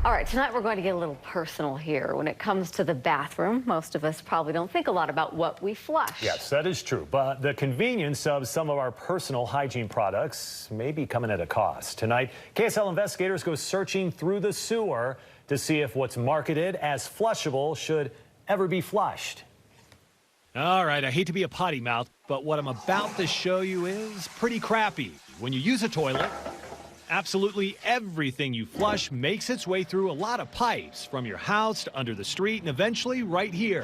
All right, tonight we're going to get a little personal here. When it comes to the bathroom, most of us probably don't think a lot about what we flush. Yes, that is true. But the convenience of some of our personal hygiene products may be coming at a cost. Tonight, KSL investigators go searching through the sewer to see if what's marketed as flushable should ever be flushed. All right, I hate to be a potty mouth, but what I'm about to show you is pretty crappy. When you use a toilet, absolutely everything you flush makes its way through a lot of pipes, from your house to under the street and eventually right here.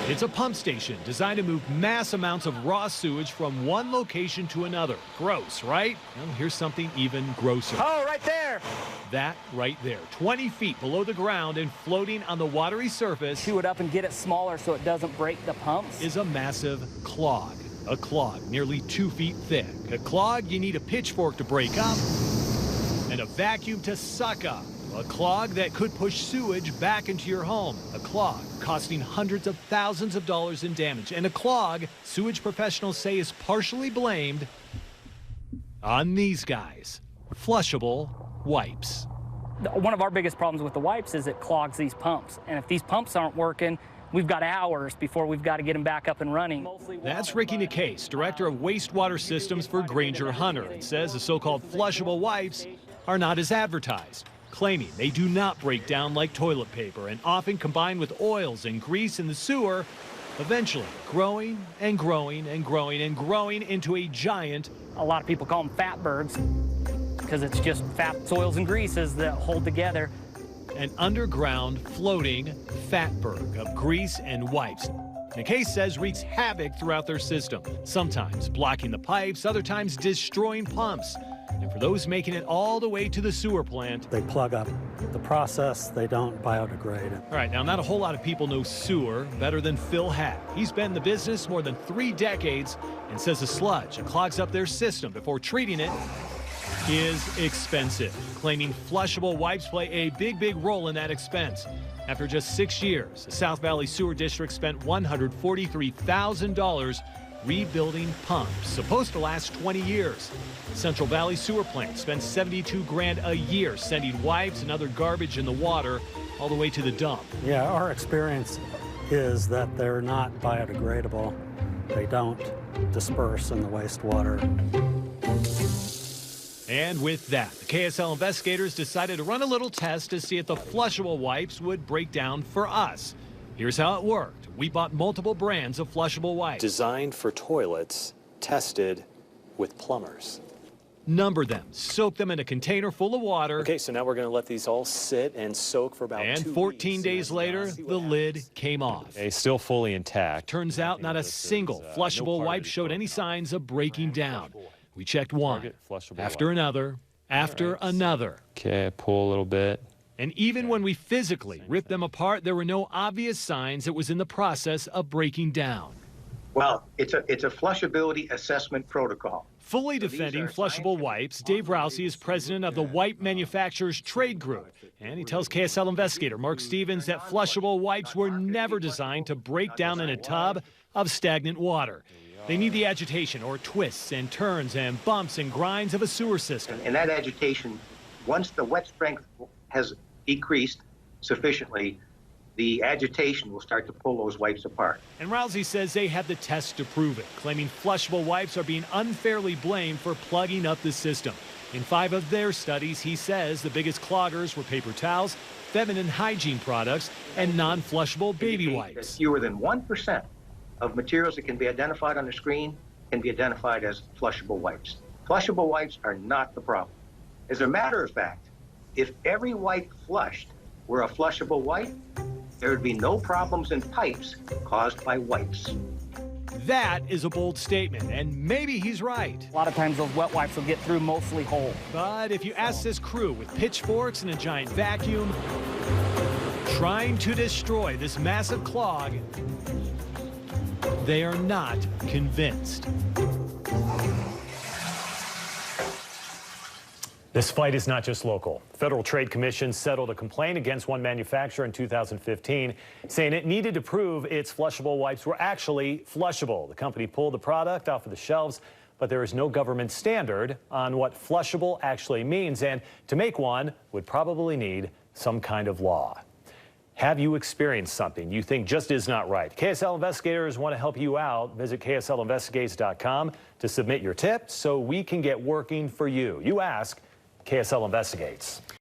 It's a pump station designed to move mass amounts of raw sewage from one location to another. Gross, right? Well, here's something even grosser. Oh, right there. That right there, 20 feet below the ground and floating on the watery surface. Chew it up and get it smaller so it doesn't break the pumps. Is a massive clog. A clog nearly 2 feet thick. A clog you need a pitchfork to break up and a vacuum to suck up. A clog that could push sewage back into your home. A clog costing hundreds of thousands of dollars in damage. And a clog sewage professionals say is partially blamed on these guys. Flushable wipes. One of our biggest problems with the wipes is it clogs these pumps. And if these pumps aren't working, we've got hours before we've got to get them back up and running. That's Ricky Nicase, director of wastewater systems for Granger Hunter, and says the so-called flushable wipes are not as advertised, claiming they do not break down like toilet paper and often combine with oils and grease in the sewer, eventually growing and growing and growing and growing into a giant. A lot of people call them fat bergs because it's just fats, oils, and greases that hold together. An underground floating fatberg of grease and wipes. Nicase says wreaks havoc throughout their system, sometimes blocking the pipes, other times destroying pumps. And for those making it all the way to the sewer plant, they plug up the process, they don't biodegrade it. All right, now not a whole lot of people know sewer better than Phil Hatt. He's been in the business more than 3 decades and says the sludge that clogs up their system before treating it is expensive, claiming flushable wipes play a big role in that expense. After just 6 years, the South Valley Sewer District spent $143,000 rebuilding pumps, supposed to last 20 years. Central Valley Sewer Plant spends $72 grand a year sending wipes and other garbage in the water all the way to the dump. Yeah, our experience is that they're not biodegradable. They don't disperse in the wastewater. And with that, the KSL investigators decided to run a little test to see if the flushable wipes would break down for us. Here's how it worked. We bought multiple brands of flushable wipes. Designed for toilets, tested with plumbers. Number them, soak them in a container full of water. Okay, so now we're going to let these all sit and soak for about 2 weeks. And 14 days later, the lid came off. Okay, still fully intact. Turns out not a single flushable wipe showed any signs of breaking down. We checked one, after another, after another. Okay, pull a little bit. And even when we physically ripped them apart, there were no obvious signs it was in the process of breaking down. Well, it's a flushability assessment protocol. Fully defending flushable wipes, Dave Rousey is president of the Wipe Manufacturers Trade Group. And he tells KSL investigator Mark Stevens that flushable wipes were never designed to break down in a tub of stagnant water. They need the agitation or twists and turns and bumps and grinds of a sewer system. And that agitation, once the wet strength has decreased sufficiently, the agitation will start to pull those wipes apart. And Rousey says they have the test to prove it, claiming flushable wipes are being unfairly blamed for plugging up the system. In 5 of their studies, he says the biggest cloggers were paper towels, feminine hygiene products, and non-flushable baby wipes. Fewer than 1% of materials that can be identified on the screen can be identified as flushable wipes. Flushable wipes are not the problem. As a matter of fact, if every wipe flushed were a flushable wipe, there would be no problems in pipes caused by wipes. That is a bold statement, and maybe he's right. A lot of times those wet wipes will get through mostly whole. But if you ask this crew with pitchforks and a giant vacuum trying to destroy this massive clog, they are not convinced. This fight is not just local. Federal Trade Commission settled a complaint against one manufacturer in 2015, saying it needed to prove its flushable wipes were actually flushable. The company pulled the product off of the shelves, but there is no government standard on what flushable actually means, and to make one would probably need some kind of law. Have you experienced something you think just is not right? KSL investigators want to help you out. Visit KSLinvestigates.com to submit your tips so we can get working for you. You ask, KSL Investigates.